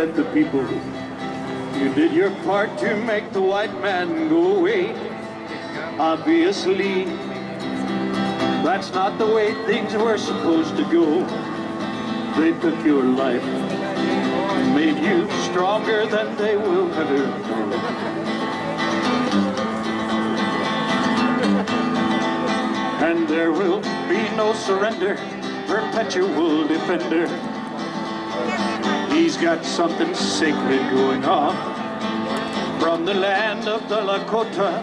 said the people, you did your part to make the white man go away. Obviously, that's not the way things were supposed to go. They took your life, made you stronger than they will ever know. And there will be no surrender, perpetual defender. He's got something sacred going on from the land of the Lakota,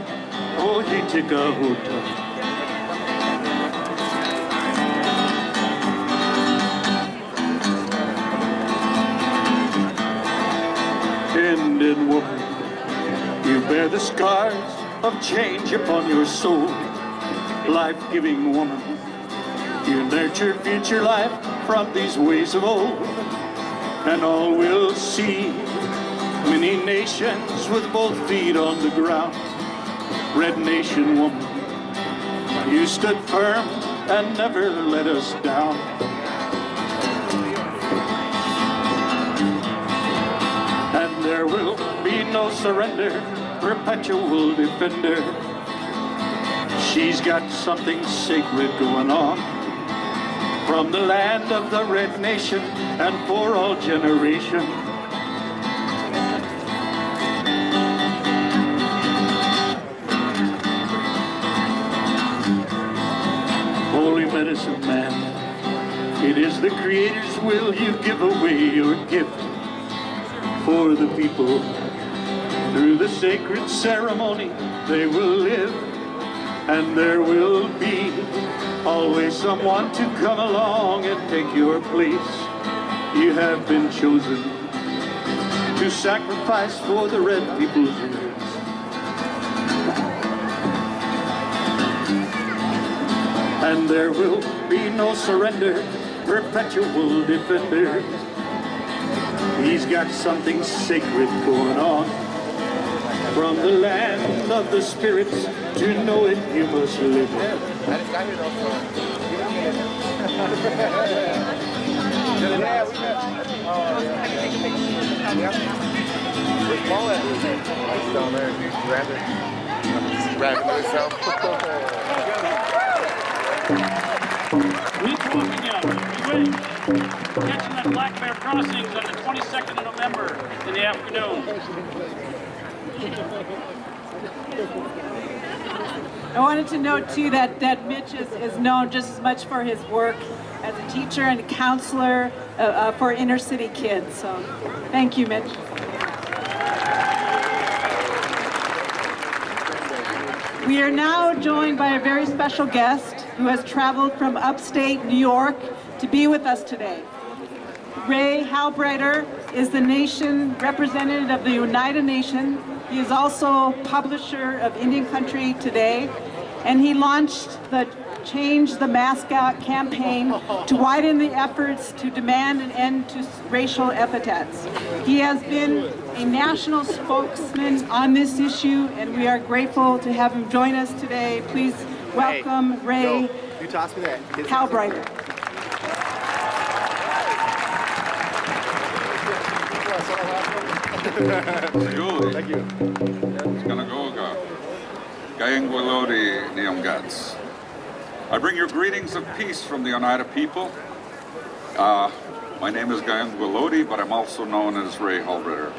Ohitikahota. Tended woman, you bear the scars of change upon your soul. Life-giving woman, you nurture future life from these ways of old. And all will see many nations with both feet on the ground. Red Nation woman, you stood firm and never let us down. And there will be no surrender, perpetual defender. She's got something sacred going on from the land of the Red Nation and for all generation. Holy medicine man, it is the Creator's will you give away your gift for the people. Through the sacred ceremony they will live, and there will be always someone to come along and take your place. You have been chosen to sacrifice for the red people's race. And there will be no surrender, perpetual defender. He's got something sacred going on from the land of the spirits. To know it, you must live it. Catching the Black Bear Crossings on the 22nd of November in the afternoon. I wanted to note too that Mitch is known just as much for his work as a teacher and a counselor for inner city kids. So thank you, Mitch. We are now joined by a very special guest who has traveled from upstate New York to be with us today. Ray Halbrighter is the nation representative of the United Nations. He is also publisher of Indian Country Today, and he launched the Change the Mascot campaign to widen the efforts to demand an end to racial epithets. He has been a national spokesman on this issue, and we are grateful to have him join us today. Please welcome Ray Halbrighter. Thank you. It's gonna go Gayengwalodi Niamgats. I bring you greetings of peace from the Oneida people. My name is Gayengwalodi, but I'm also known as Ray Halbrighter.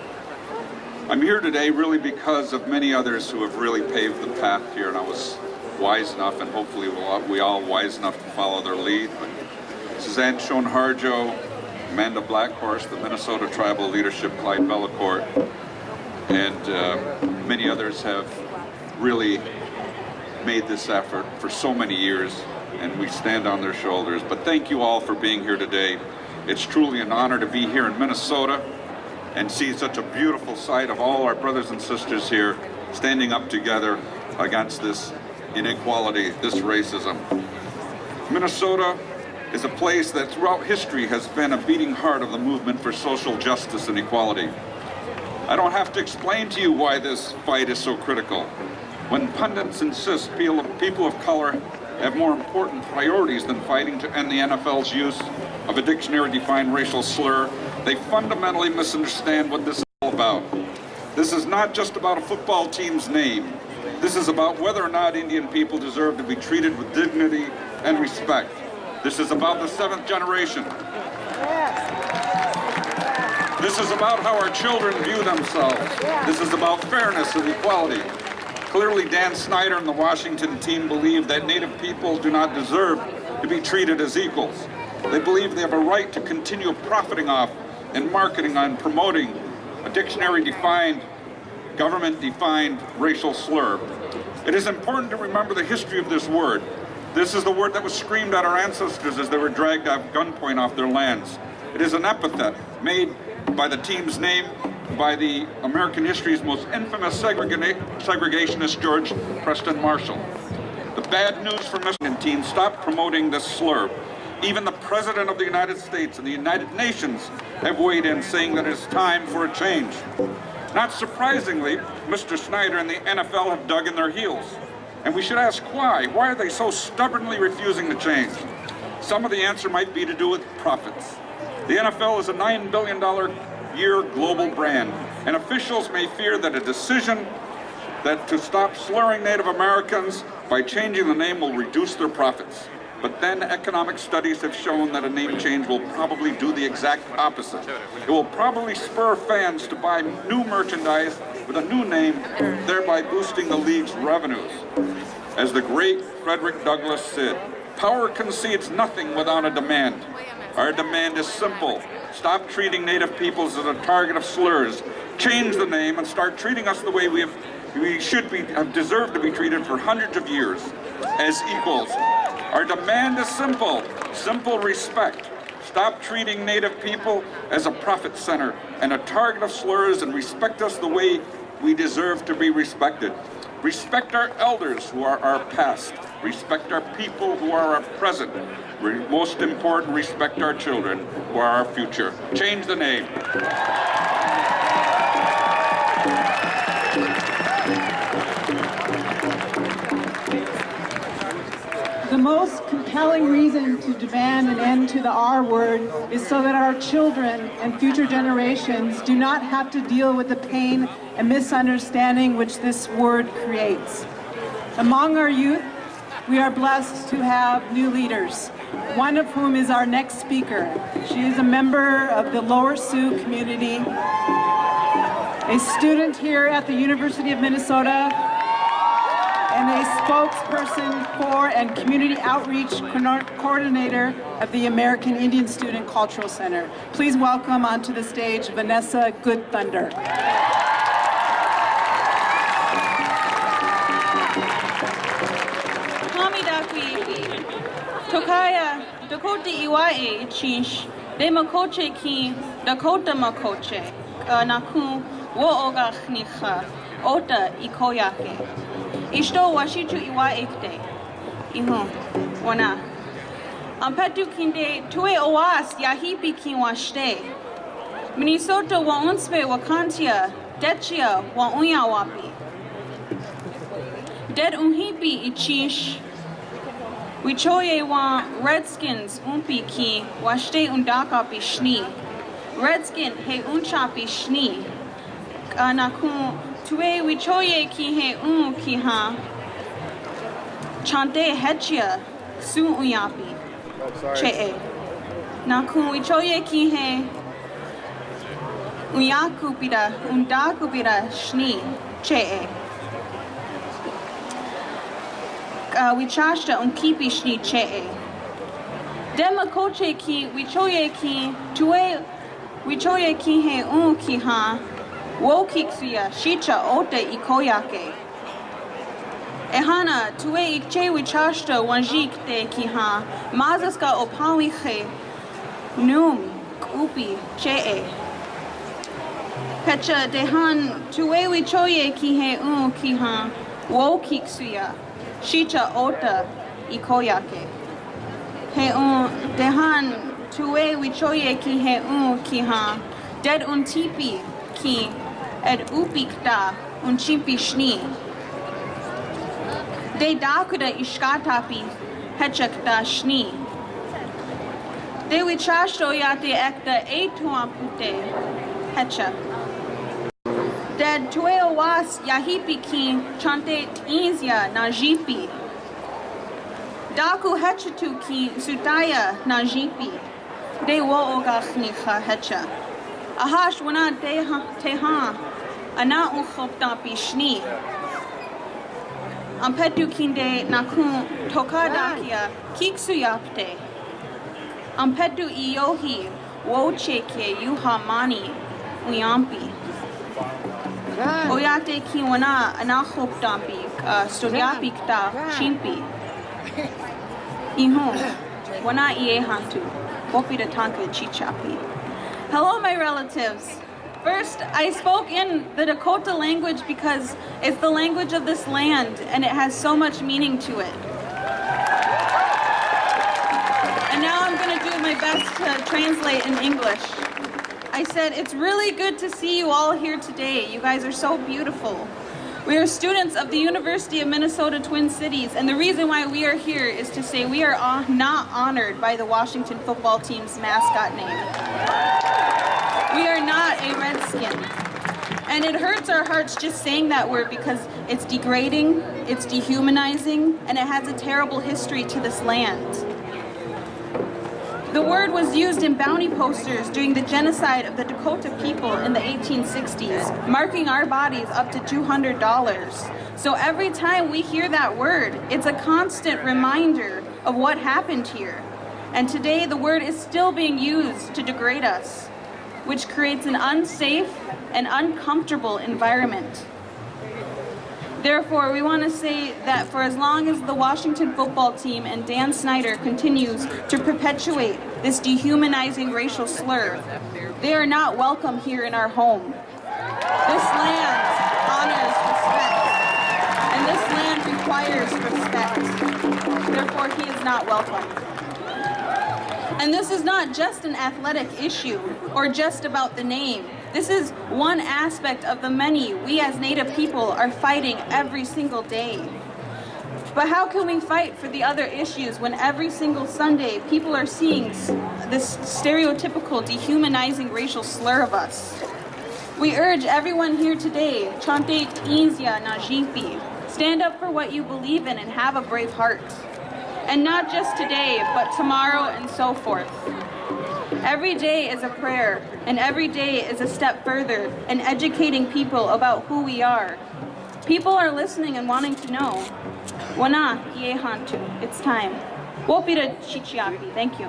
I'm here today really because of many others who have really paved the path here, and I was wise enough, and hopefully we all wise enough to follow their lead. But Suzanne Schoen-Harjo, Amanda Blackhorse, the Minnesota Tribal Leadership, CLYDE BELLCOURT, and many others have really made this effort for so many years, and we stand on their shoulders. But thank you all for being here today. It's truly an honor to be here in Minnesota and see such a beautiful sight of all our brothers and sisters here standing up together against this inequality, this racism. Minnesota is a place that throughout history has been a beating heart of the movement for social justice and equality. I don't have to explain to you why this fight is so critical. When pundits insist people of color have more important priorities than fighting to end the NFL's use of a dictionary-defined racial slur They fundamentally misunderstand what this is all about. This is not just about a football team's name. This is about whether or not Indian people deserve to be treated with dignity and respect. This is about the seventh generation. This is about how our children view themselves. This is about fairness and equality. Clearly, Dan Snyder and the Washington team believe that Native people do not deserve to be treated as equals. They believe they have a right to continue profiting off and marketing on promoting a dictionary-defined, government-defined racial slur. It is important to remember the history of this word. This is the word that was screamed at our ancestors as they were dragged at gunpoint off their lands. It is an epithet made by the team's name by the American history's most infamous segregationist, George Preston Marshall. The bad news for Michigan team, stop promoting this slur. Even the President of the United States and the United Nations have weighed in, saying that it's time for a change. Not surprisingly, Mr. Snyder and the NFL have dug in their heels. And we should ask why. Why are they so stubbornly refusing to change? Some of the answer might be to do with profits. The NFL is a $9 billion year global brand, and officials may fear that a decision that to stop slurring Native Americans by changing the name will reduce their profits. But then economic studies have shown that a name change will probably do the exact opposite. It will probably spur fans to buy new merchandise with a new name, thereby boosting the league's revenues. As the great Frederick Douglass said, power concedes nothing without a demand. Our demand is simple. Stop treating Native peoples as a target of slurs. Change the name and start treating us the way we have deserved to be treated for hundreds of years, as equals. Our demand is simple, simple respect. Stop treating Native people as a profit center and a target of slurs, and respect us the way we deserve to be respected. Respect our elders who are our past. Respect our people who are our present. Most important, respect our children who are our future. Change the name. The most compelling reason to demand an end to the R word is so that our children and future generations do not have to deal with the pain and misunderstanding which this word creates. Among our youth, we are blessed to have new leaders, one of whom is our next speaker. She is a member of the Lower Sioux community, a student here at the University of Minnesota, and a spokesperson for and community outreach coordinator of the American Indian Student Cultural Center. Please welcome onto the stage Vanessa Good Thunder. Tokaya, Dakota Iwae, Chinch, Demakoche King, Dakota Makoche, Nakun, Wooga Nicha, Ota Ikoyake. Ishto Washitu Iwaekte, Ihon, Wana. Ampetu Kinde, Tue Oas, Yahipi Kinwashte. Minnesota Waunspe Wakantia, Dechia, Waunya Wapi. Dead Unhipi Ichinch. Wichoye wa Redskins ki washte undaka pishni. Redskin he uncha pishni. Nakun tue wichoye ki he ki ha. Chante hechia su unyapi. Che. Nakun wichoye ki he unyaku pida undaku pida shni. Che. Wichashta unkipi shni chee. Dema koche ki wichoye ki tue wichoye ki he ki ha wokiksia shicha ote ikoyake. Ehana tue iche wichashta wanjik te ki ha mazaska opawi he num kupi chee. Pecha dehan tue wichoye ki he ki ha wokiksia Shicha ota ikoyake. He dehan tue wichoye ki he ki ha dead tipi ki ed upikta chimpi shni. De dakuda ishkatapi hechakta shni. Dewi chashto yate ekta etuan pute hecha. Dad tueo was yahipi ki chante tinzia na jipi. Daku hechatu ki sutaya na jipi. De wo ogachnicha hecha. Ahash wana teha ana ukhopta pishni. Ampetu kinde nakun tokadakia kiksuyapte. Ampetu iyohi wocheke yuhamani uyampi. Oyate kiwana anakhoptampi studyapi kta chimpi. Ihon wana iehantu wopida tanka chichapi. Hello, my relatives. First, I spoke in the Dakota language because it's the language of this land and it has so much meaning to it. And now I'm going to do my best to translate in English. I said, it's really good to see you all here today. You guys are so beautiful. We are students of the University of Minnesota Twin Cities, and the reason why we are here is to say we are not honored by the Washington football team's mascot name. We are not a Redskin. And it hurts our hearts just saying that word because it's degrading, it's dehumanizing, and it has a terrible history to this land. The word was used in bounty posters during the genocide of the Dakota people in the 1860s, marking our bodies up to $200. So every time we hear that word, it's a constant reminder of what happened here. And today the word is still being used to degrade us, which creates an unsafe and uncomfortable environment. Therefore, we want to say that for as long as the Washington football team and Dan Snyder continues to perpetuate this dehumanizing racial slur, they are not welcome here in our home. This land honors respect, and this land requires respect. Therefore, he is not welcome. And this is not just an athletic issue or just about the name. This is one aspect of the many we as Native people are fighting every single day. But how can we fight for the other issues when every single Sunday people are seeing this stereotypical, dehumanizing racial slur of us? We urge everyone here today, Chante Tinzia Najipi, stand up for what you believe in and have a brave heart. And not just today, but tomorrow and so forth. Every day is a prayer, and every day is a step further in educating people about who we are. People are listening and wanting to know. Wana iehantu. It's time. Wopira chichiapi. Thank you.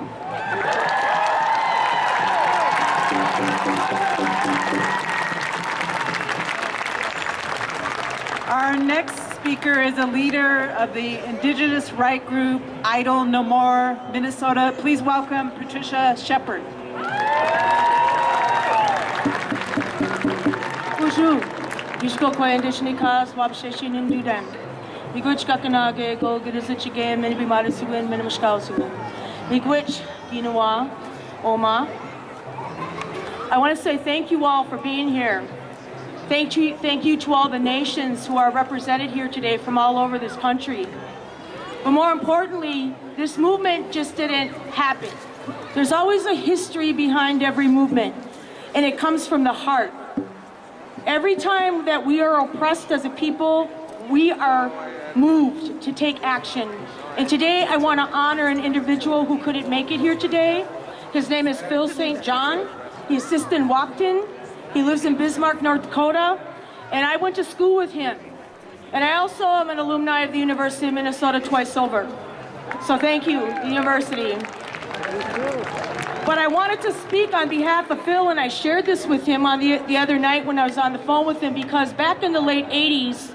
Our next speaker is a leader of the indigenous right group Idle No More Minnesota. Please welcome Patricia Shepard. Bonjour. Yishko Koyandishnikas Wabsheshin in Dudan. Miguich Kakanage, go Gidizichigam, Minibi Madisuin, Minimushkausuin. Miguich, Ginawa, Oma. I want to say thank you all for being here. Thank you to all the nations who are represented here today from all over this country. But more importantly, this movement just didn't happen. There's always a history behind every movement, and it comes from the heart. Every time that we are oppressed as a people, we are moved to take action. And today I want to honor an individual who couldn't make it here today. His name is Phil St. John. He's assistant Waukton. He lives in Bismarck, North Dakota, and I went to school with him. And I also am an alumni of the University of Minnesota twice over. So thank you, the university. But I wanted to speak on behalf of Phil, and I shared this with him on the other night when I was on the phone with him, because back in the late 80s,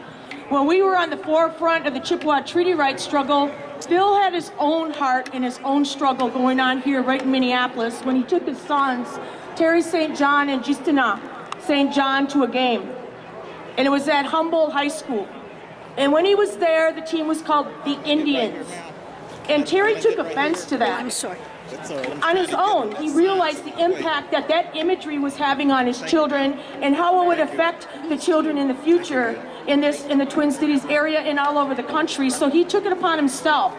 when we were on the forefront of the Chippewa treaty rights struggle, Phil had his own heart and his own struggle going on here right in Minneapolis when he took his sons, Terry St. John and Justina St. John, to a game. And it was at Humboldt High School. And when he was there, the team was called the Indians. And Terry took offense to that. I'm sorry. On his own, he realized the impact that that imagery was having on his children and how it would affect the children in the future in the Twin Cities area and all over the country. So he took it upon himself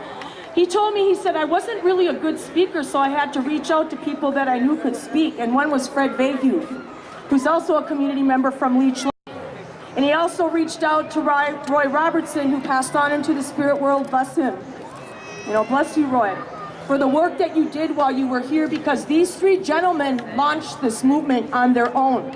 He told me, he said, I wasn't really a good speaker, so I had to reach out to people that I knew could speak. And one was Fred Vahue, who's also a community member from Leech Lake. And he also reached out to Roy Robertson, who passed on into the spirit world. Bless him. You know, bless you, Roy, for the work that you did while you were here, because these three gentlemen launched this movement on their own.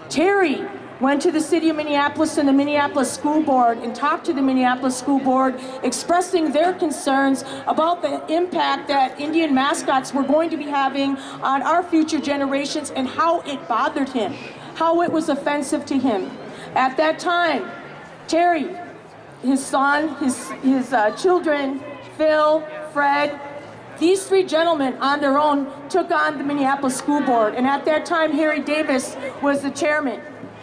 Terry went to the city of Minneapolis and the Minneapolis School Board and talked to the Minneapolis School Board, expressing their concerns about the impact that Indian mascots were going to be having on our future generations and how it bothered him, how it was offensive to him. At that time, Terry, his son, his children, Phil, Fred, these three gentlemen on their own took on the Minneapolis School Board. And at that time, Harry Davis was the chairman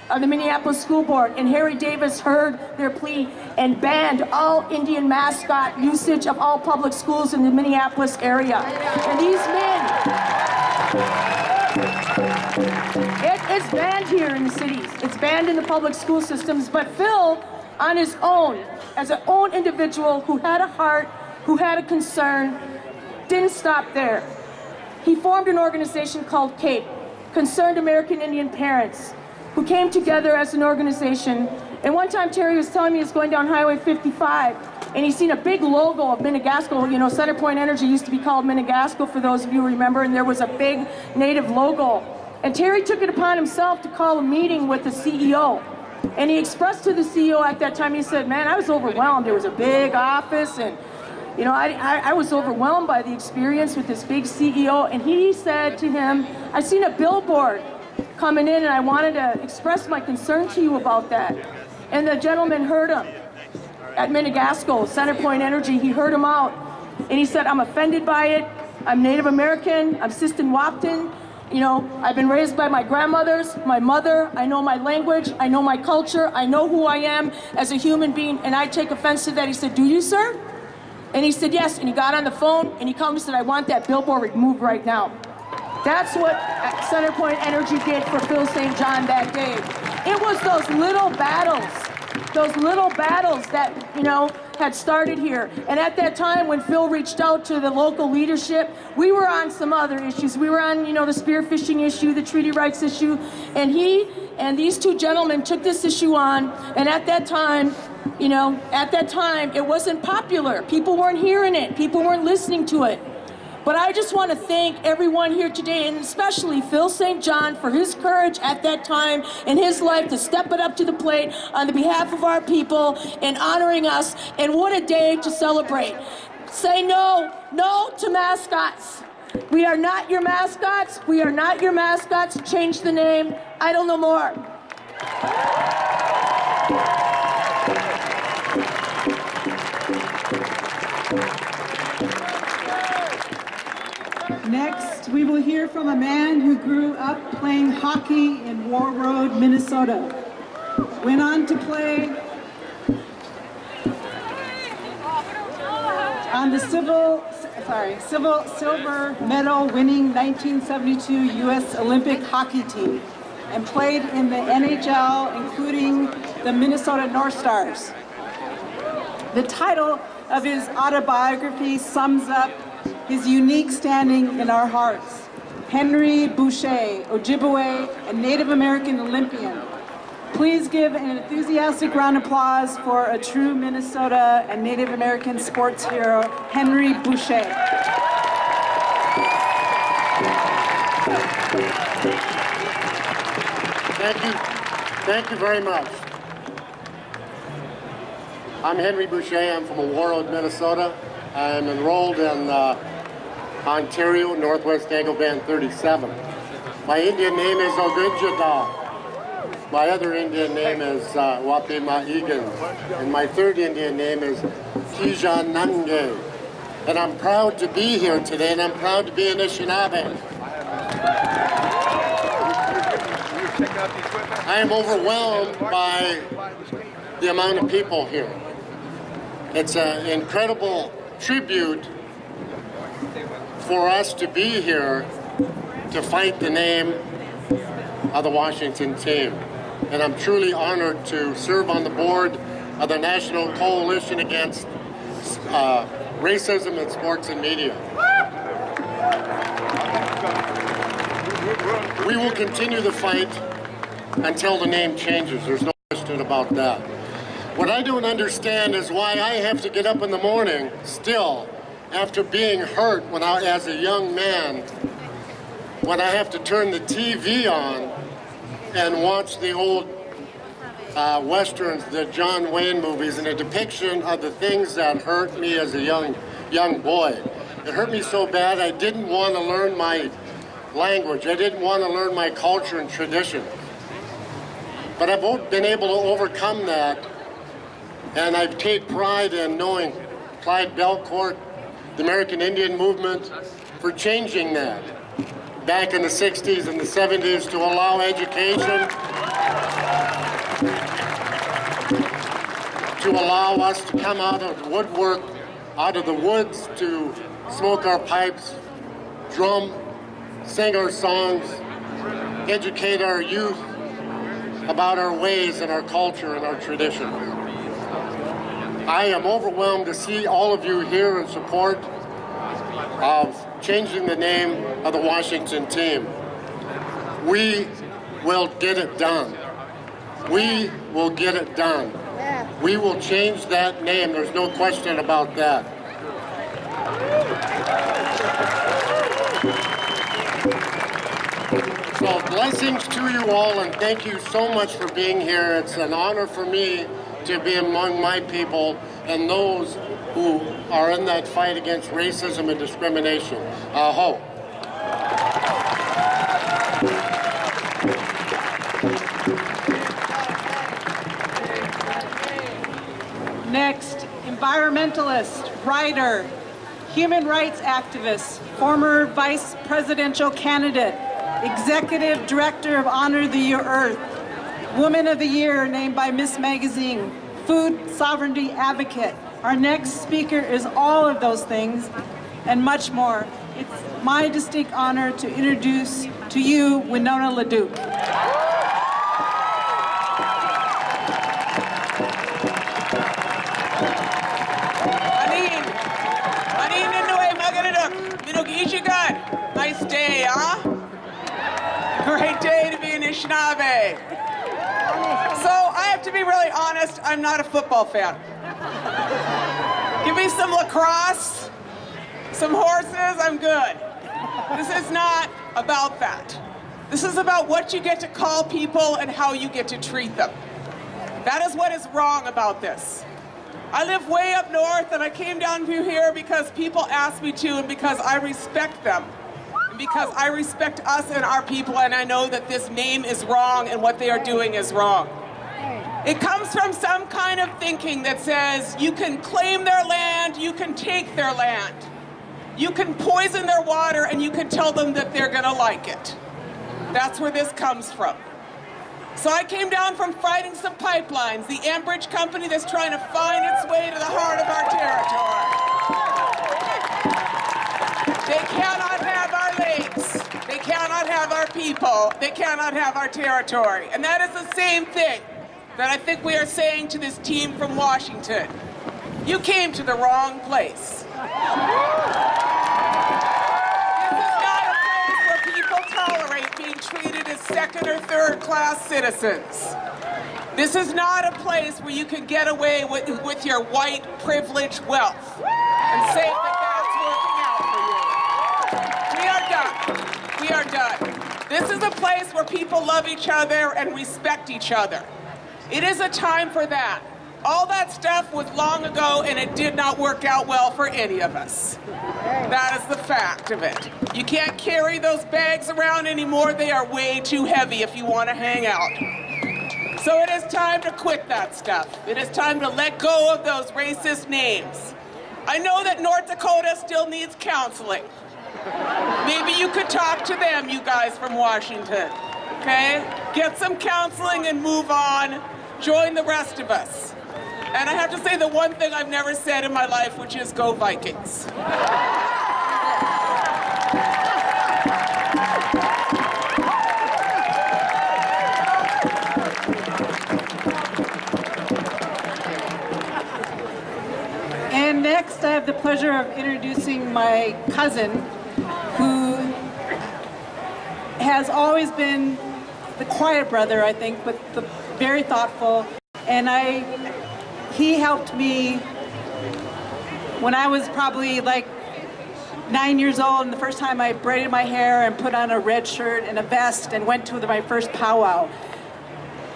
of the Minneapolis School Board. And Harry Davis heard their plea and banned all Indian mascot usage of all public schools in the Minneapolis area. And these men, it's banned here in the cities. It's banned in the public school systems. But Phil, on his own, as an own individual who had a heart, who had a concern, didn't stop there. He formed an organization called CAPE, Concerned American Indian Parents, who came together as an organization. And one time Terry was telling me he was going down Highway 55, and he seen a big logo of Minnegasco. You know, CenterPoint Energy used to be called Minnegasco, for those of you who remember, and there was a big native logo. And Terry took it upon himself to call a meeting with the CEO. And he expressed to the CEO at that time, he said, man, I was overwhelmed. There was a big office, and you know, I was overwhelmed by the experience with this big CEO. And he said to him, I seen a billboard coming in, and I wanted to express my concern to you about that. And the gentleman heard him at Minnegasco, CenterPoint Energy. He heard him out, and he said, I'm offended by it. I'm Native American. I'm Siston-Wapton. You know, I've been raised by my grandmothers, my mother. I know my language. I know my culture. I know who I am as a human being, and I take offense to that. He said, do you, sir? And he said, yes. And he got on the phone, and he called me and said, I want that billboard removed right now. That's what CenterPoint Energy did for Phil St. John that day. It was those little battles that, you know, had started here. And at that time, when Phil reached out to the local leadership, we were on some other issues. We were on, you know, the spearfishing issue, the treaty rights issue, and he and these two gentlemen took this issue on. And at that time, you know, it wasn't popular. People weren't hearing it. People weren't listening to it. But I just want to thank everyone here today, and especially Phil St. John, for his courage at that time in his life to step it up to the plate on the behalf of our people and honoring us. And what a day to celebrate. Say no to mascots. We are not your mascots. We are not your mascots. Change the name. Idle no more. Next, we will hear from a man who grew up playing hockey in Warroad, Minnesota. Went on to play on the silver medal winning 1972 U.S. Olympic hockey team and played in the NHL, including the Minnesota North Stars. The title of his autobiography sums up his unique standing in our hearts. Henry Boucher, Ojibwe, a Native American Olympian. Please give an enthusiastic round of applause for a true Minnesota and Native American sports hero, Henry Boucher. Thank you very much. I'm Henry Boucher. I'm from Warroad, Minnesota. I'm enrolled in Ontario, Northwest Angle Band 37. My Indian name is Ogunjada. My other Indian name is Wapimaigan. And my third Indian name is Tijan Nange. And I'm proud to be here today, and I'm proud to be an Anishinaabe. I am overwhelmed by the amount of people here. It's an incredible tribute for us to be here to fight the name of the Washington team. And I'm truly honored to serve on the board of the National Coalition Against racism in sports and media. We will continue the fight until the name changes. There's no question about that. What I don't understand is why I have to get up in the morning still after being hurt as a young man, when I have to turn the TV on and watch the old Westerns, the John Wayne movies, and a depiction of the things that hurt me as a young boy. It hurt me so bad I didn't want to learn my language. I didn't want to learn my culture and tradition. But I've been able to overcome that, and I take pride in knowing CLYDE BELLCOURT, the American Indian movement, for changing that back in the 60s and the 70s to allow education, to allow us to come out of the woodwork, out of the woods, to smoke our pipes, drum, sing our songs, educate our youth about our ways and our culture and our traditions. I am overwhelmed to see all of you here in support of changing the name of the Washington team. We will get it done. We will get it done. We will change that name. There's no question about that. So blessings to you all, and thank you so much for being here. It's an honor for me to be among my people and those who are in that fight against racism and discrimination. Aho. Next, environmentalist, writer, human rights activist, former vice presidential candidate, executive director of Honor the Earth, Woman of the Year named by Miss Magazine, food sovereignty advocate. Our next speaker is all of those things and much more. It's my distinct honor to introduce to you Winona LaDuke. Nice day, huh? Great day to be in Anishinaabe. So I have to be really honest, I'm not a football fan. Give me some lacrosse, some horses, I'm good. This is not about that. This is about what you get to call people and how you get to treat them. That is what is wrong about this. I live way up north, and I came down to here because people asked me to, and because I respect them. And because I respect us and our people, and I know that this name is wrong and what they are doing is wrong. It comes from some kind of thinking that says you can claim their land, you can take their land. You can poison their water, and you can tell them that they're gonna like it. That's where this comes from. So I came down from fighting some pipelines, the Enbridge company that's trying to find its way to the heart of our territory. They cannot have our lakes. They cannot have our people. They cannot have our territory. And that is the same thing that I think we are saying to this team from Washington. You came to the wrong place. Tolerate being treated as second or third class citizens. This is not a place where you can get away with your white privileged wealth and say that that's working out for you. We are done. We are done. This is a place where people love each other and respect each other. It is a time for that. All that stuff was long ago, and it did not work out well for any of us. That is the fact of it. You can't carry those bags around anymore. They are way too heavy if you want to hang out. So it is time to quit that stuff. It is time to let go of those racist names. I know that North Dakota still needs counseling. Maybe you could talk to them, you guys from Washington, okay? Get some counseling and move on. Join the rest of us. And I have to say the one thing I've never said in my life, which is go Vikings. And next, I have the pleasure pleasure of introducing my cousin, who has always been the quiet brother, I think, but the very thoughtful. And he helped me when I was probably like 9 years old, and the first time I braided my hair and put on a red shirt and a vest and went to my first powwow.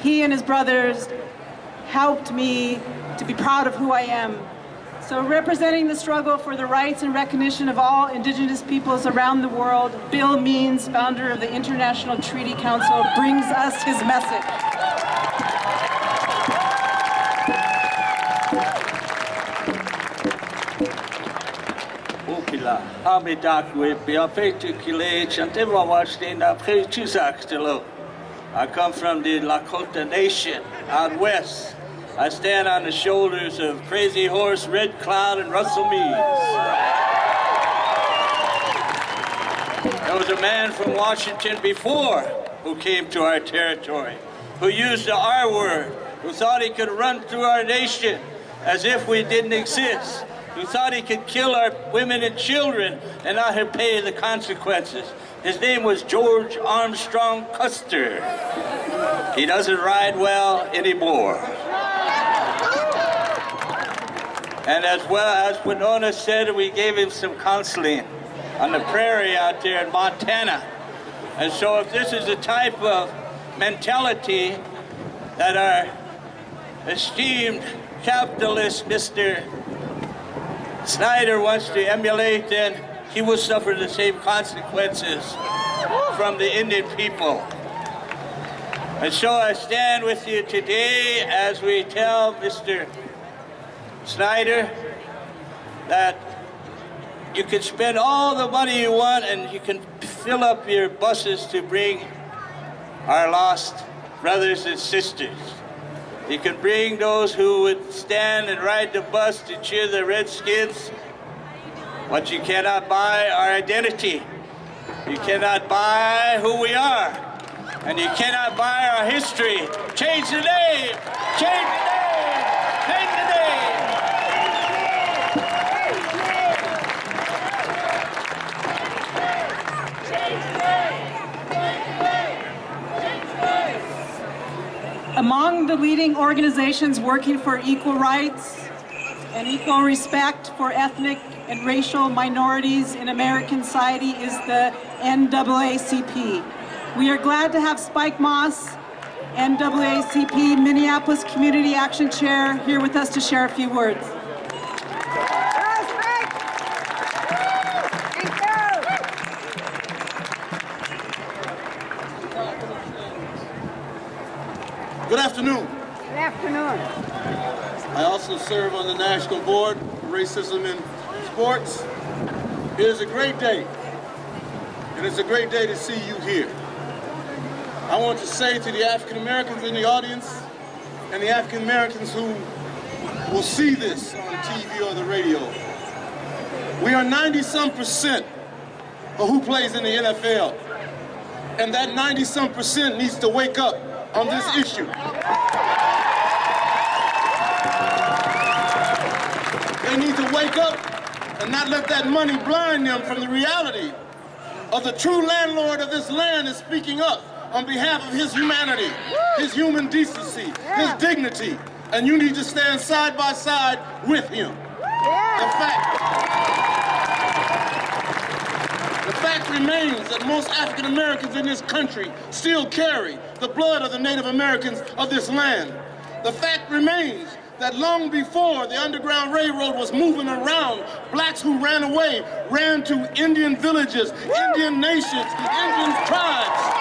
He and his brothers helped me to be proud of who I am. So representing the struggle for the rights and recognition of all Indigenous peoples around the world, Bill Means, founder of the International Treaty Council, brings us his message. I come from the Lakota Nation out west. I stand on the shoulders of Crazy Horse, Red Cloud, and Russell Means. There was a man from Washington before who came to our territory, who used the R word, who thought he could run through our nation as if we didn't exist, who thought he could kill our women and children and not have to pay the consequences. His name was George Armstrong Custer. He doesn't ride well anymore. And as well as Winona said, we gave him some counseling on the prairie out there in Montana. And so if this is the type of mentality that our esteemed capitalist Mr. Snyder wants to emulate, then he will suffer the same consequences from the Indian people. And so I stand with you today as we tell Mr. Snyder that you can spend all the money you want and you can fill up your buses to bring our lost brothers and sisters. You can bring those who would stand and ride the bus to cheer the Redskins, but you cannot buy our identity. You cannot buy who we are, and you cannot buy our history. Change the name! Change the name! Change the name! Among the leading organizations working for equal rights and equal respect for ethnic and racial minorities in American society is the NAACP. We are glad to have Spike Moss, NAACP Minneapolis Community Action Chair, here with us to share a few words. Good afternoon. Good afternoon. I also serve on the National Board for Racism in Sports. It is a great day, and it's a great day to see you here. I want to say to the African Americans in the audience and the African Americans who will see this on TV or the radio, we are 90-some% of who plays in the NFL, and that 90-some% needs to wake up on this issue. They need to wake up and not let that money blind them from the reality of the true landlord of this land is speaking up on behalf of his humanity, his human decency, his dignity, and you need to stand side by side with him. The fact remains that most African Americans in this country still carry the blood of the Native Americans of this land. The fact remains that long before the Underground Railroad was moving around, blacks who ran away ran to Indian villages, Indian nations, Indian tribes.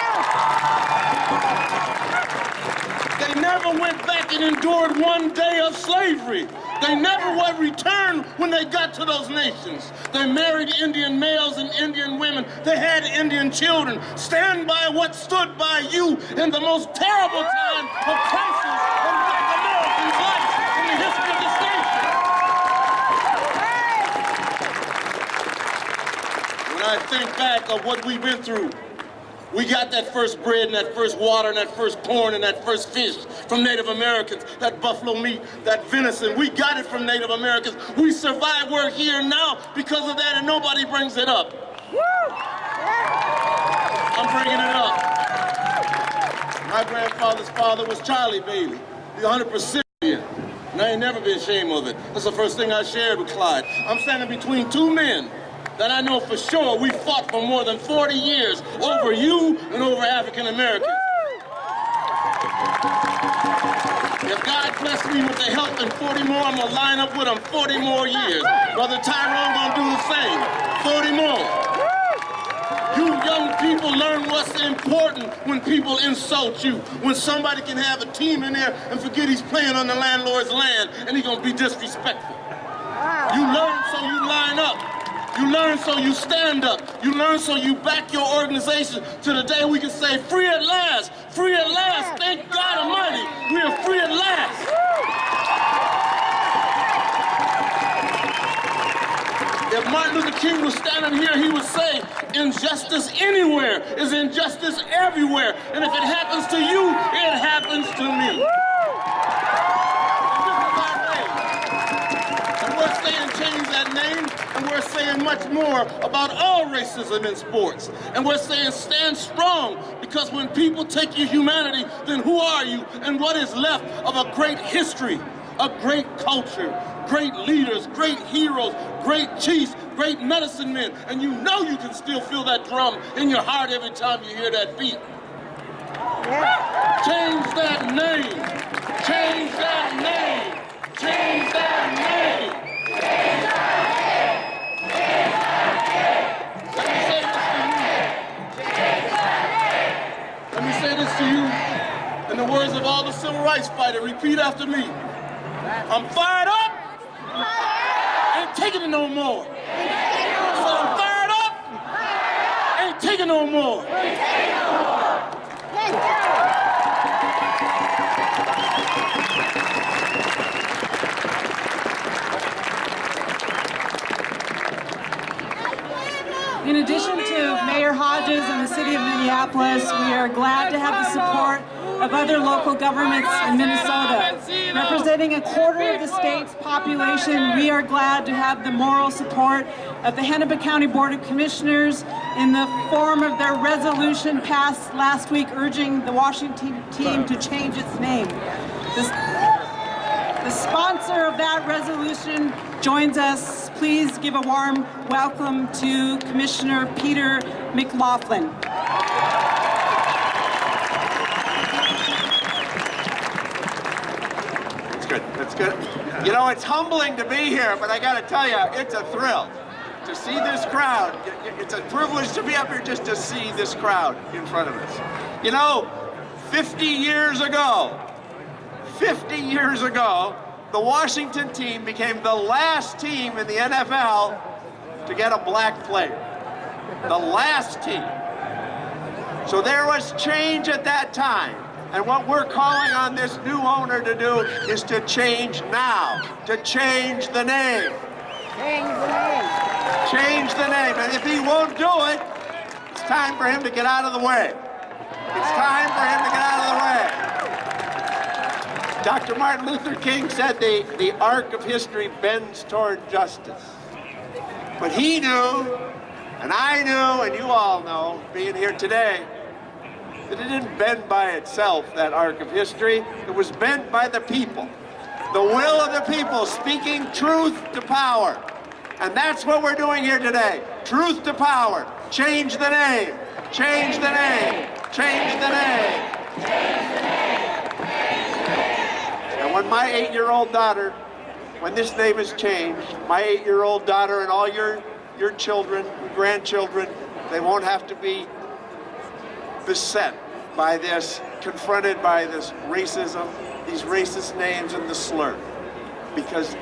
They never went back and endured one day of slavery. They never would return when they got to those nations. They married Indian males and Indian women. They had Indian children. Stand by what stood by you in the most terrible time of crisis in Black Americans' life in the history of this nation. When I think back of what we've been through, We got that first bread and that first water and that first corn and that first fish from Native Americans, that buffalo meat, that venison. We got it from Native Americans. We survived. We're here now because of that, and nobody brings it up. I'm bringing it up. My grandfather's father was Charlie Bailey, the 100%. And I ain't never been ashamed of it. That's the first thing I shared with Clyde. I'm standing between two men that I know for sure we fought for more than 40 years over you and over African Americans. If God bless me with the help and 40 more, I'm gonna line up with them 40 more years. Brother Tyrone gonna do the same, 40 more. You young people learn what's important when people insult you. When somebody can have a team in there and forget he's playing on the landlord's land and he's gonna be disrespectful. You learn so you line up. You learn so you stand up. You learn so you back your organization to the day we can say, free at last, free at last. Thank God Almighty, we are free at last. If Martin Luther King was standing here, he would say, injustice anywhere is injustice everywhere. And if it happens to you, it happens to me. And we're saying change that name, and we're saying much more about all racism in sports. And we're saying stand strong, because when people take your humanity, then who are you? And what is left of a great history, a great culture, great leaders, great heroes, great chiefs, great medicine men, and you know you can still feel that drum in your heart every time you hear that beat. Change that name. Change that name. Change that name. Change that name. Let me say this to you in the words of all the civil rights fighters. Repeat after me. I'm fired up. Ain't taking it no more. So I'm fired up. Ain't taking no more. In addition to Mayor Hodges and the City of Minneapolis, we are glad to have the support of other local governments in Minnesota. Representing a quarter of the state's population, we are glad to have the moral support of the Hennepin County Board of Commissioners in the form of their resolution passed last week urging the Washington team to change its name. The sponsor of that resolution joins us. Please give a warm welcome to Commissioner Peter McLaughlin. That's good. That's good. You know, it's humbling to be here, but I got to tell you, it's a thrill to see this crowd. It's a privilege to be up here just to see this crowd in front of us. You know, 50 years ago, the Washington team became the last team in the NFL to get a black player. The last team. So there was change at that time. And what we're calling on this new owner to do is to change now, to change the name. Change the name. Change the name. And if he won't do it, it's time for him to get out of the way. It's time for him to get out of the way. Dr. Martin Luther King said the arc of history bends toward justice. But he knew, and I knew, and you all know, being here today, that it didn't bend by itself, that arc of history. It was bent by the people. The will of the people speaking truth to power. And that's what we're doing here today. Truth to power. Change the name. Change the name. Change the name. Change the name. And when my 8-year-old daughter, when this name is changed, my 8-year-old daughter and all your children, grandchildren, they won't have to be beset by this, confronted by this racism, these racist names and the slur. Because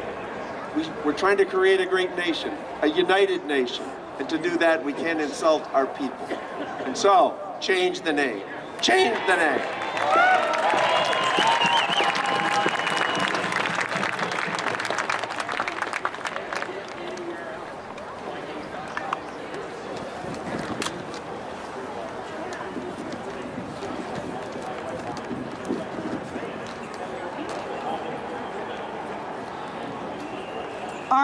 we're trying to create a great nation, a united nation. And to do that, we can't insult our people. And so, change the name. Change the name.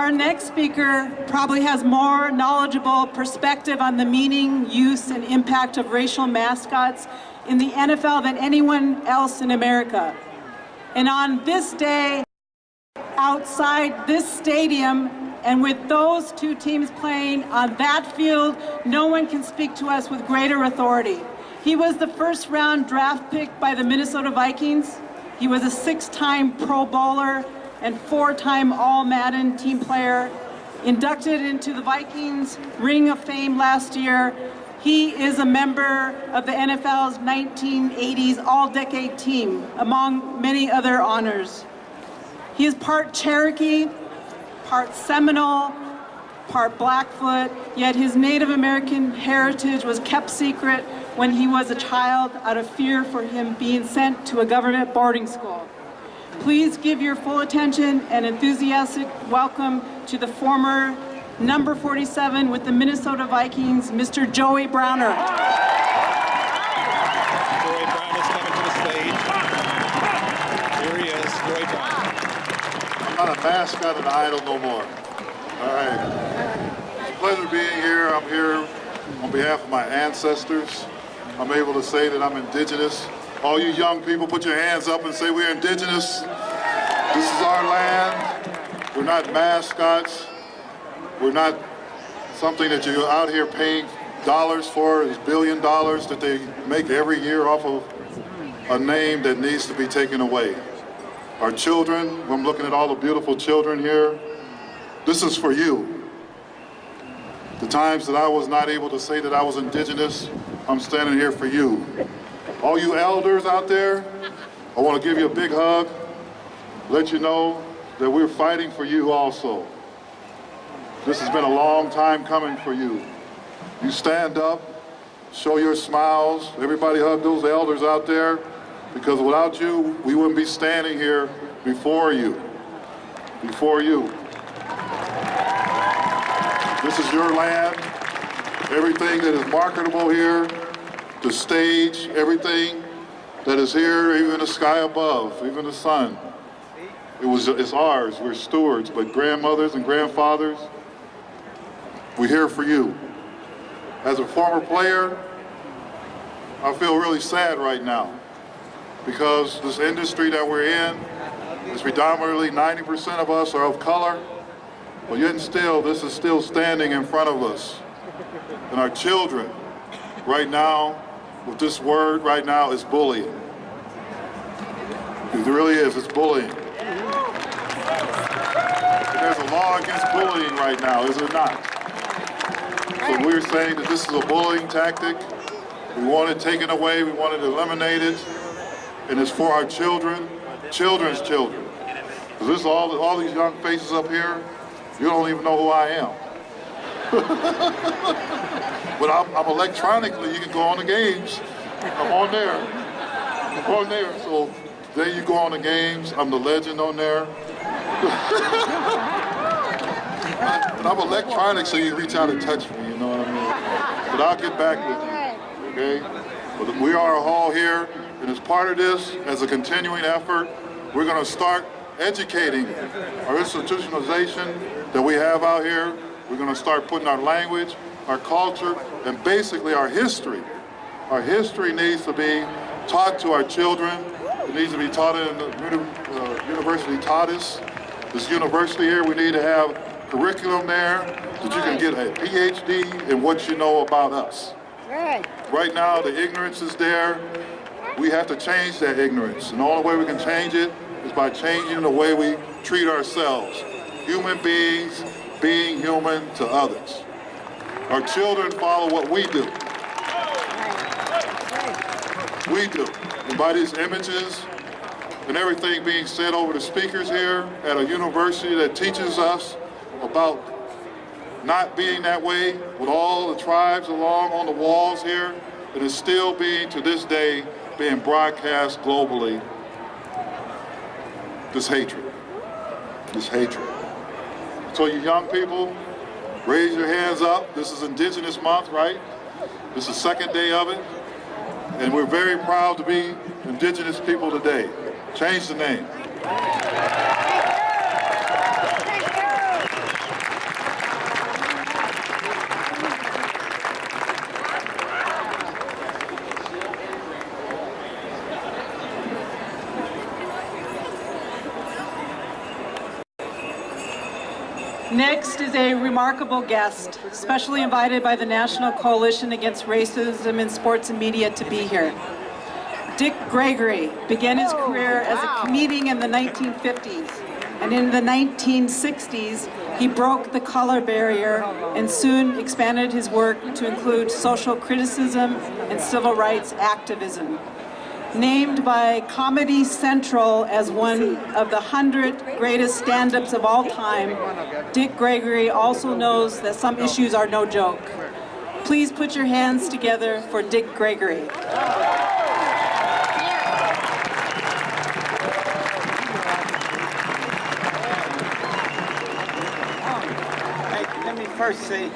Our next speaker probably has more knowledgeable perspective on the meaning, use, and impact of racial mascots in the NFL than anyone else in America. And on this day, outside this stadium, and with those two teams playing on that field, no one can speak to us with greater authority. He was the first-round draft pick by the Minnesota Vikings. He was a 6-time Pro Bowler and 4-time All-Madden team player, inducted into the Vikings Ring of Fame last year. He is a member of the NFL's 1980s All-Decade Team, among many other honors. He is part Cherokee, part Seminole, part Blackfoot, yet his Native American heritage was kept secret when he was a child out of fear for him being sent to a government boarding school. Please give your full attention and enthusiastic welcome to the former number 47 with the Minnesota Vikings, Mr. Joey Browner. Joey Brown is coming to the stage. Here he is, Joey Brown. I'm not a mascot and an idol no more. All right. It's a pleasure being here. I'm here on behalf of my ancestors. I'm able to say that I'm indigenous. All you young people, put your hands up and say we're indigenous. This is our land. We're not mascots. We're not something that you're out here paying dollars for. It's $1 billion that they make every year off of a name that needs to be taken away. Our children, I'm looking at all the beautiful children here. This is for you. The times that I was not able to say that I was indigenous, I'm standing here for you. All you elders out there, I want to give you a big hug, let you know that we're fighting for you also. This has been a long time coming for you. You stand up, show your smiles. Everybody hug those elders out there, because without you, we wouldn't be standing here before you. Before you. This is your land. Everything that is marketable here, the stage, everything that is here, even the sky above, even the sun. It's ours, we're stewards, but grandmothers and grandfathers, we're here for you. As a former player, I feel really sad right now because this industry that we're in is predominantly 90% of us are of color, but yet and still, this is still standing in front of us. And our children, right now, with this word right now, is bullying. It really is, it's bullying. And there's a law against bullying right now, is it not? So we're saying that this is a bullying tactic. We want it taken away, we want it eliminated, and it's for our children, children's children. Because this is all these young faces up here, you don't even know who I am. But I'm electronically, you can go on the games. I'm on there. I'm on there. So there you go on the games. I'm the legend on there. And I'm electronic, so you reach out and touch me, you know what I mean? But I'll get back with you, okay? But we are all here, and as part of this, as a continuing effort, we're going to start educating our institutionalization that we have out here. We're going to start putting our language, our culture, and basically our history. Our history needs to be taught to our children. It needs to be taught in the university taught us. This university here, we need to have curriculum there that you can get a PhD in what you know about us. Right now, the ignorance is there. We have to change that ignorance. And the only way we can change it is by changing the way we treat ourselves. Human beings being human to others. Our children follow what we do. We do. And by these images and everything being said over the speakers here at a university that teaches us about not being that way, with all the tribes along on the walls here, it is still being, to this day, being broadcast globally. This hatred. This hatred. So you young people, raise your hands up. This is Indigenous Month, right? This is the second day of it. And we're very proud to be Indigenous people today. Change the name. Next is a remarkable guest, specially invited by the National Coalition Against Racism in Sports and Media to be here. Dick Gregory began his career as a comedian in the 1950s, and in the 1960s, he broke the color barrier and soon expanded his work to include social criticism and civil rights activism. Named by Comedy Central as one of the 100 greatest stand-ups of all time, Dick Gregory also knows that some issues are no joke. Please put your hands together for Dick Gregory. Let me first say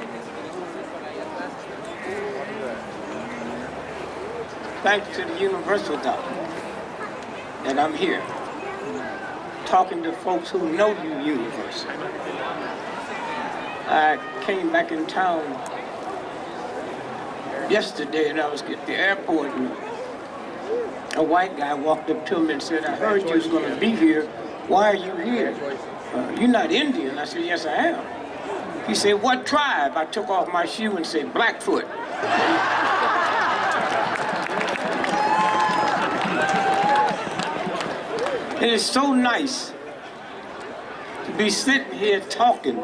thanks to the Universal Doctrine that I'm here talking to folks who know you universal. I came back in town yesterday and I was at the airport and a white guy walked up to me and said, I heard you was going to be here. Why are you here? You're not Indian. I said, yes, I am. He said, what tribe? I took off my shoe and said, Blackfoot. It is so nice to be sitting here talking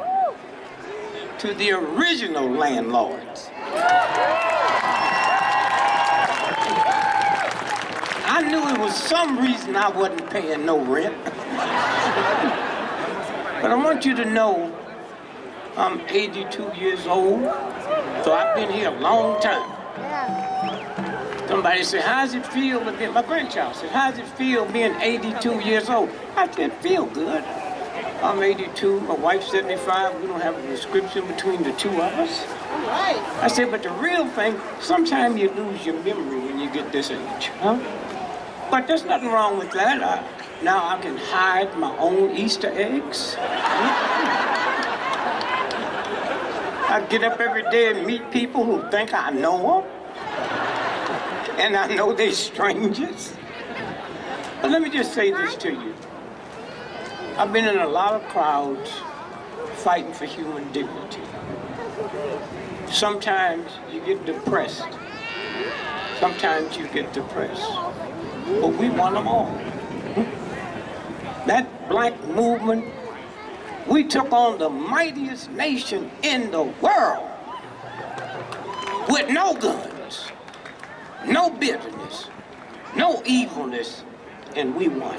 to the original landlords. I knew it was some reason I wasn't paying no rent. But I want you to know I'm 82 years old, so I've been here a long time. Somebody said, how does it feel to be, my grandchild said, how does it feel being 82 years old? I said, feel good. I'm 82, my wife's 75, we don't have a prescription between the two of us. I said, but the real thing, sometimes you lose your memory when you get this age, huh? But there's nothing wrong with that. Now I can hide my own Easter eggs. I get up every day and meet people who think I know them. And I know they're strangers. But let me just say this to you. I've been in a lot of crowds fighting for human dignity. Sometimes you get depressed. Sometimes you get depressed. But we won them all. That black movement, we took on the mightiest nation in the world with no guns, no bitterness, no evilness, and we won.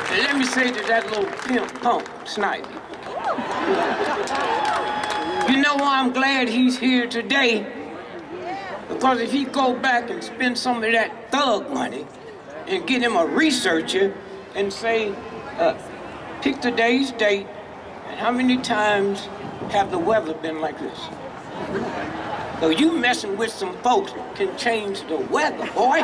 And let me say to that little pimp punk, Sniper, you know why I'm glad he's here today? Because if he go back and spend some of that thug money and get him a researcher and say, pick today's date and how many times have the weather been like this? So you messing with some folks can change the weather, boy.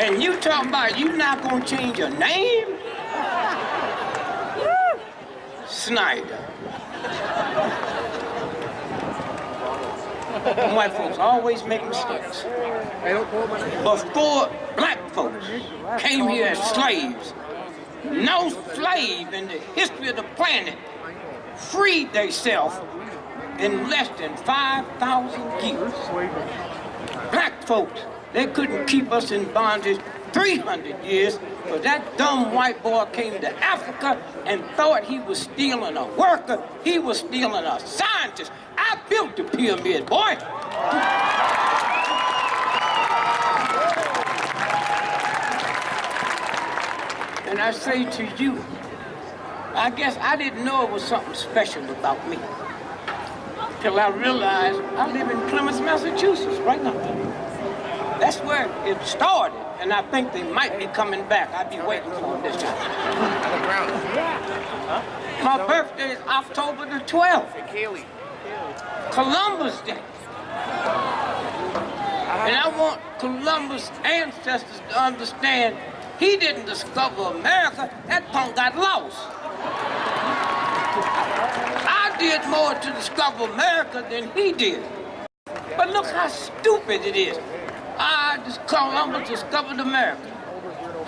And you talking about you not gonna change your name? Snyder. White folks always make mistakes. Before black folks came here as slaves, no slave in the history of the planet freed themselves in less than 5,000 years. Black folks, they couldn't keep us in bondage 300 years, but that dumb white boy came to Africa and thought he was stealing a worker. He was stealing a scientist. I built the pyramid, boy. And I say to you, I guess I didn't know it was something special about me till I realized I live in Plymouth, Massachusetts right now. That's where it started, and I think they might be coming back. I'll be waiting for them this time. My birthday is October the 12th. Columbus Day. And I want Columbus' ancestors to understand he didn't discover America, that punk got lost. I did more to discover America than he did. But But look how stupid it is. Columbus discovered America.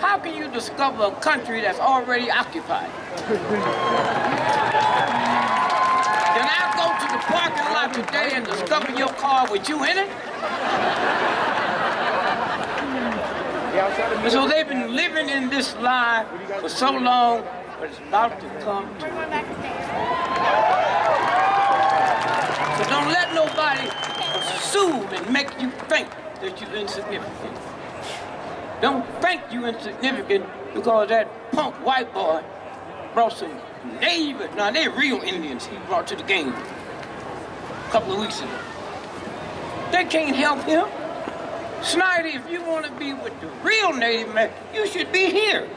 How can you discover a country that's already occupied? Can I go to the parking lot today and discover your car with you in it? And so they've been living in this lie for so long, but it's about to come to an end. So don't let nobody assume and make you think that you're insignificant. Don't think you're insignificant because that punk white boy brought some neighbors. Now, they're real Indians he brought to the game a couple of weeks ago. They can't help him. Snyder, if you want to be with the real Native man, you should be here.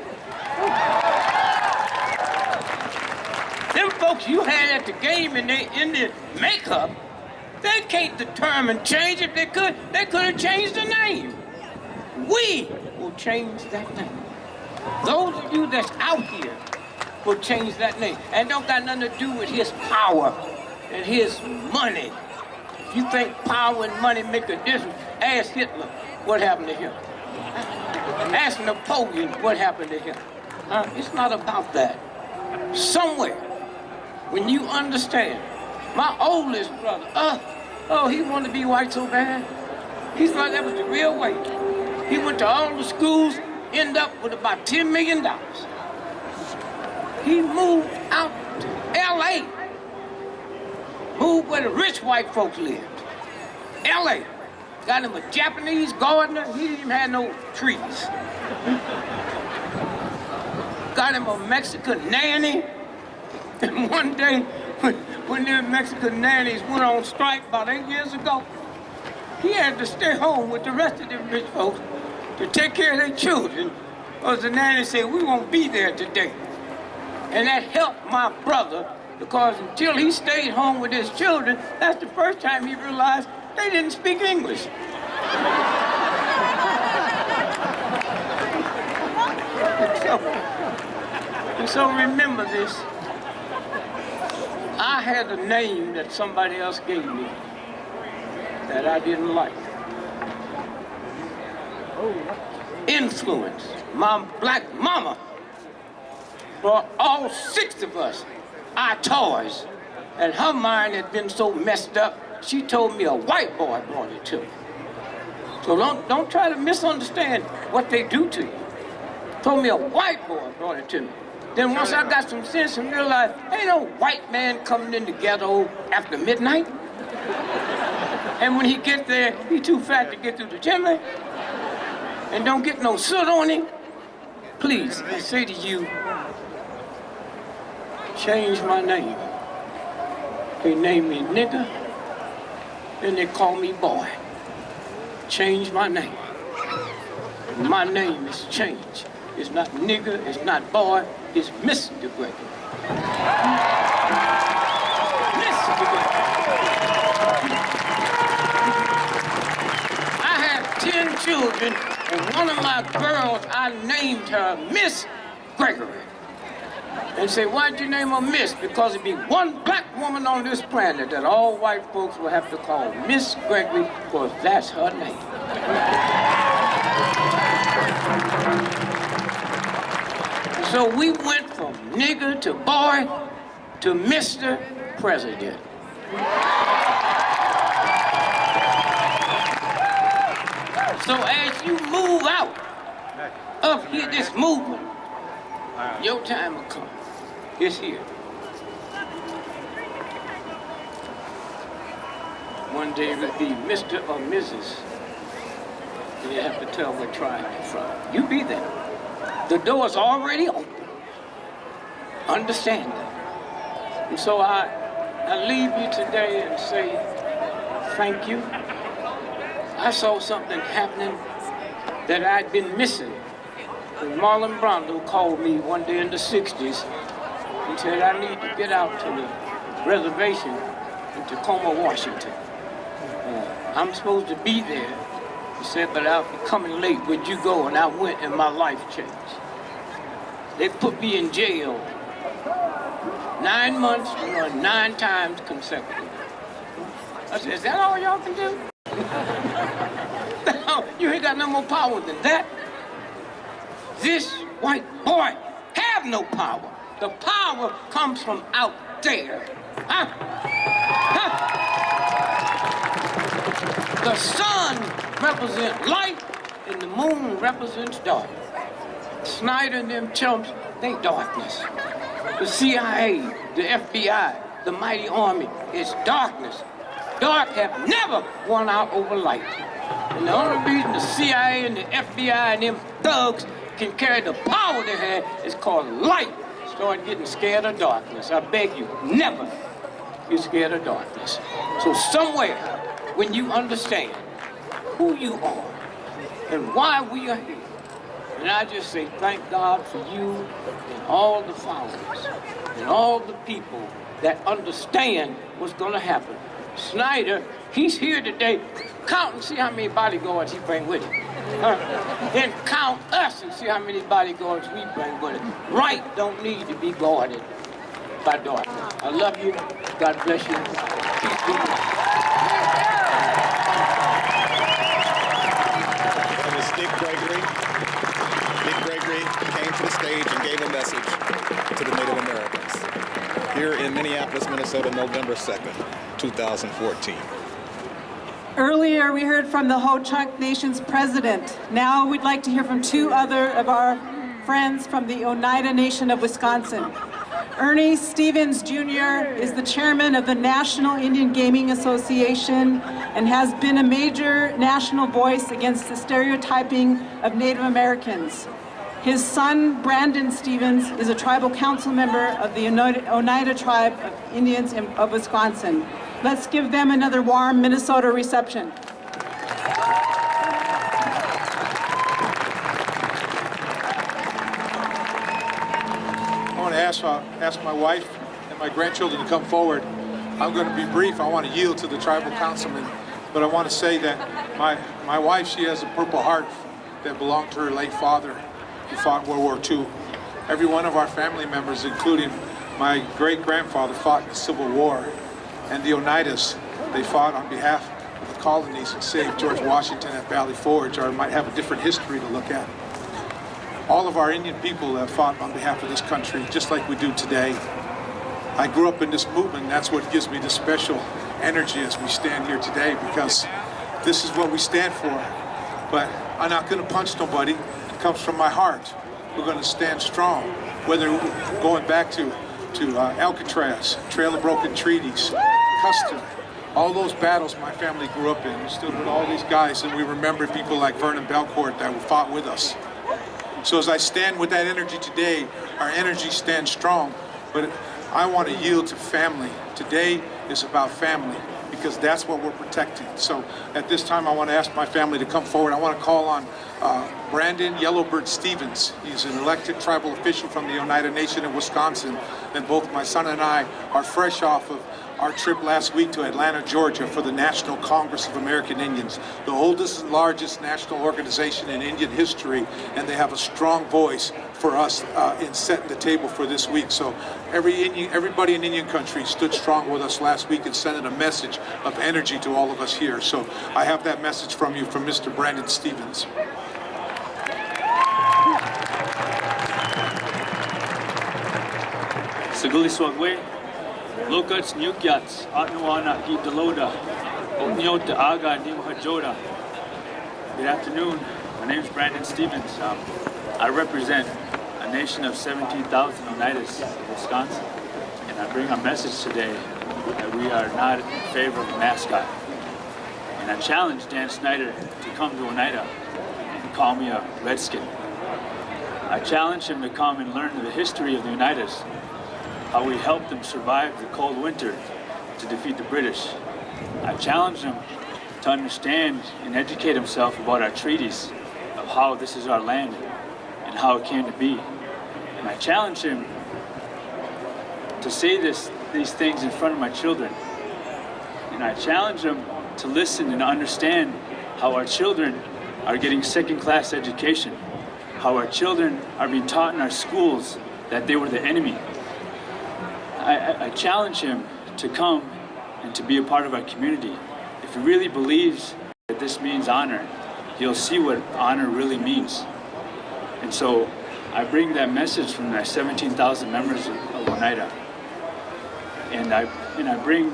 Them folks you had at the game in their Indian makeup, they can't determine change. If they could have changed the name. We will change that name. Those of you that's out here will change that name. And don't got nothing to do with his power and his money. If you think power and money make a difference, ask Hitler what happened to him. Ask Napoleon what happened to him. It's not about that. Somewhere, when you understand, my oldest brother, he wanted to be white so bad. He thought that was the real way. He went to all the schools, ended up with about $10 million. He moved out to L.A., moved where the rich white folks lived. L.A. Got him a Japanese gardener. He didn't even have no trees. Got him a Mexican nanny. And one day, when the Mexican nannies went on strike about 8 years ago, he had to stay home with the rest of them rich folks to take care of their children. Because the nanny said, we won't be there today. And that helped my brother, because until he stayed home with his children, that's the first time he realized they didn't speak English. And so remember this. I had a name that somebody else gave me that I didn't like. Influence. My black mama brought all 6 of us our toys, and her mind had been so messed up, she told me a white boy brought it to me. So don't try to misunderstand what they do to you. Told me a white boy brought it to me. Then once I got some sense and realized, ain't no white man coming in the ghetto after midnight. And when he gets there, he too fat to get through the chimney. And don't get no soot on him. Please, I say to you, change my name. They name me nigger, then they call me boy. Change my name. My name is changed. It's not nigger, it's not boy, it's Mr. Gregory. Mr. Gregory. I have 10 children, and one of my girls, I named her Miss Gregory. And say, why'd you name her Miss? Because it'd be one black woman on this planet that all white folks will have to call Miss Gregory, because that's her name. So we went from nigger to boy to Mr. President. So as you move out of here, this movement, your time will come. It's here. One day it will be Mr. or Mrs. And you have to tell what tribe you're from. You be there. The door's already open. Understand that. And so I leave you today and say thank you. I saw something happening that I'd been missing. And Marlon Brando called me one day in the 60s and said, I need to get out to the reservation in Tacoma, Washington. I'm supposed to be there. He said, but I'll be coming late. Would you go? And I went, and my life changed. They put me in jail 9 months, 9 times consecutively. I said, is that all y'all can do? You ain't got no more power than that. This white boy have no power. The power comes from out there. Huh? Huh? The sun represents light and the moon represents dark. Snyder and them chumps, they darkness. The CIA, the FBI, the mighty army is darkness. Dark have never won out over light. And the only reason the CIA and the FBI and them thugs can carry the power they have is called light. Start getting scared of darkness. I beg you, never get scared of darkness. So somewhere, when you understand who you are and why we are here, and I just say thank God for you and all the followers and all the people that understand what's going to happen. Snyder, he's here today. Count and see how many bodyguards he bring with him. Then count us and see how many bodyguards we bring with him. Right don't need to be guarded by darkness. I love you. God bless you. Peace be with you. And it's Dick Gregory. Dick Gregory came to the stage and gave a message to the Native Americans here in Minneapolis, Minnesota, November 2nd, 2014. Earlier, we heard from the Ho-Chunk Nation's president. Now we'd like to hear from two other of our friends from the Oneida Nation of Wisconsin. Ernie Stevens Jr. is the chairman of the National Indian Gaming Association and has been a major national voice against the stereotyping of Native Americans. His son, Brandon Stevens, is a tribal council member of the Oneida Tribe of Indians of Wisconsin. Let's give them another warm Minnesota reception. I want to ask my wife and my grandchildren to come forward. I'm going to be brief. I want to yield to the tribal councilman, but I want to say that my wife, she has a Purple Heart that belonged to her late father who fought World War II. Every one of our family members, including my great-grandfather, fought in the Civil War. And the Oneidas, they fought on behalf of the colonies and saved George Washington at Valley Forge, or might have a different history to look at. All of our Indian people have fought on behalf of this country, just like we do today. I grew up in this movement, and that's what gives me this special energy as we stand here today, because this is what we stand for. But I'm not going to punch nobody. It comes from my heart. We're going to stand strong, whether going back to Alcatraz, Trail of Broken Treaties, Custer, all those battles my family grew up in. We stood with all these guys, and we remember people like Vernon Belcourt that fought with us. So as I stand with that energy today, our energy stands strong, but I want to yield to family. Today is about family, because that's what we're protecting. So at this time, I want to ask my family to come forward. I want to call on Brandon Yellowbird Stevens. He's an elected tribal official from the Oneida Nation of Wisconsin. And both my son and I are fresh off of our trip last week to Atlanta, Georgia for the National Congress of American Indians, the oldest and largest national organization in Indian history, and they have a strong voice for us in setting the table for this week. So everybody in Indian country stood strong with us last week and sent a message of energy to all of us here. So I have that message from you, from Mr. Brandon Stevens. Saguli Swagwe, Lokats Nukyats, Atnuana, Gidaloda, Onyota Aga, Nimhajoda. Good afternoon. My name is Brandon Stevens. I represent a nation of 17,000 Oneidas in Wisconsin. And I bring a message today that we are not in favor of a mascot. And I challenge Dan Snyder to come to Oneida and call me a Redskin. I challenge him to come and learn the history of the Oneidas, how we helped them survive the cold winter to defeat the British. I challenge him to understand and educate himself about our treaties, of how this is our land and how it came to be. And I challenge him to say these things in front of my children. And I challenge him to listen and understand how our children are getting second-class education, how our children are being taught in our schools that they were the enemy. I challenge him to come and to be a part of our community. If he really believes that this means honor, you'll see what honor really means. And so I bring that message from the 17,000 members of Oneida. And I bring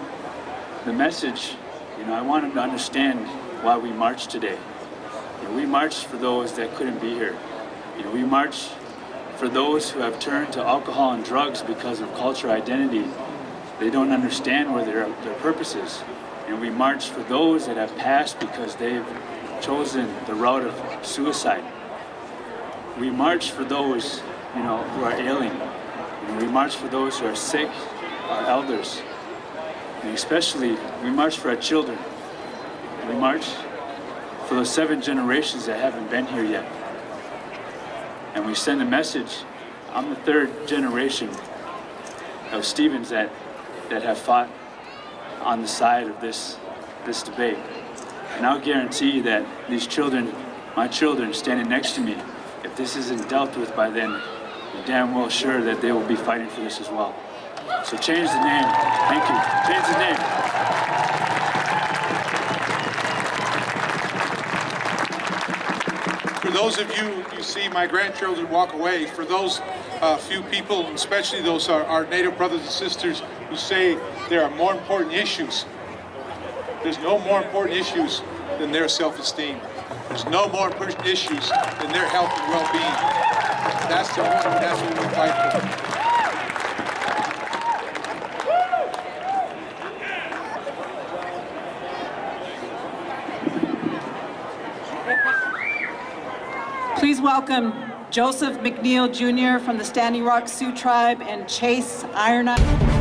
the message, I want them to understand why we march today. We march for those that couldn't be here. We march for those who have turned to alcohol and drugs because of cultural identity. They don't understand where their purpose is. And we march for those that have passed because they've chosen the route of suicide. We march for those, who are ailing. We march for those who are sick, our elders. And especially, we march for our children. We march for those 7 generations that haven't been here yet. And we send a message. I'm the 3rd generation of Stevens that have fought on the side of this debate. And I'll guarantee that these children, my children standing next to me, if this isn't dealt with by then, I'm damn well sure that they will be fighting for this as well. So change the name. Thank you. Change the name. For those of you who see my grandchildren walk away, for those few people, especially those our Native brothers and sisters who say there are more important issues, there's no more important issues than their self-esteem. There's no more important issues than their health and well-being. That's what we fight for. Please welcome Joseph McNeil Jr. from the Standing Rock Sioux Tribe and Chase Iron Eye.